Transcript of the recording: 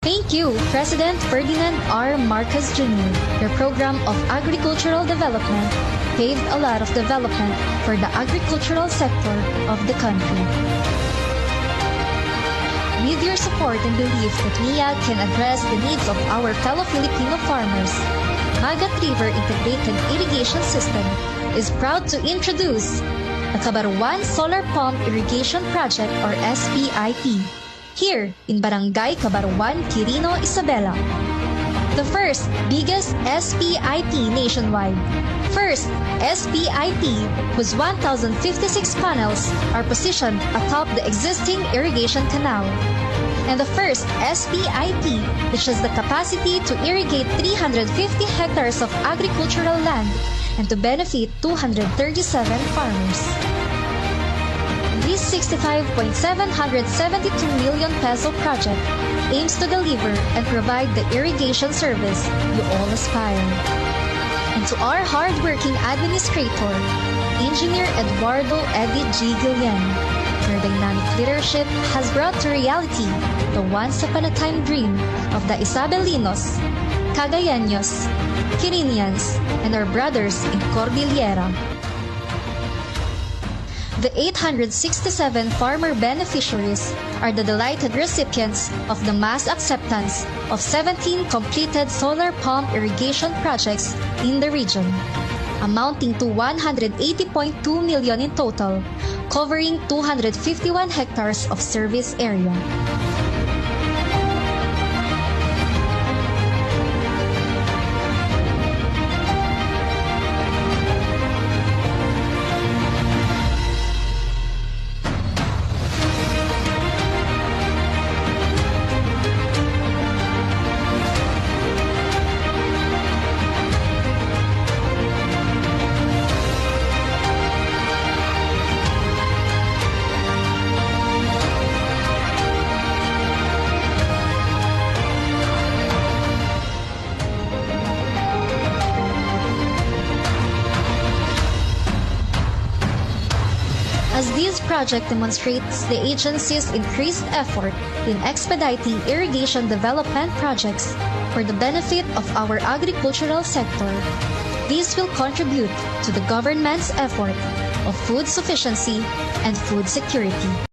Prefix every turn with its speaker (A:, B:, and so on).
A: Thank you, President Ferdinand R. Marcos Jr. Your program of agricultural development paved a lot of development for the agricultural sector of the country. With your support and belief that MIA can address the needs of our fellow Filipino farmers, Magat River Integrated Irrigation System is proud to introduce the Cabaruan Solar Pump Irrigation Project or SPIP here in Barangay Cabaruan, Quirino, Isabela. The first biggest SPIP nationwide. First SPIP, whose 1,056 panels are positioned atop the existing irrigation canal. And the first SPIP, which has the capacity to irrigate 350 hectares of agricultural land and to benefit 237 farmers. This 65.772 million peso project aims to deliver and provide the irrigation service you all aspire. And to our hardworking administrator, Engineer Eduardo Eddie G. Guillen, your dynamic leadership has brought to reality the once-upon-a-time dream of the Isabelinos, Cagayaños, Quirinians, and our brothers in Cordillera. The 867 farmer beneficiaries are the delighted recipients of the mass acceptance of 17 completed solar pump irrigation projects in the region, amounting to 180.2 million in total, covering 251 hectares of service area. As this project demonstrates the agency's increased effort in expediting irrigation development projects for the benefit of our agricultural sector, this will contribute to the government's effort of food sufficiency and food security.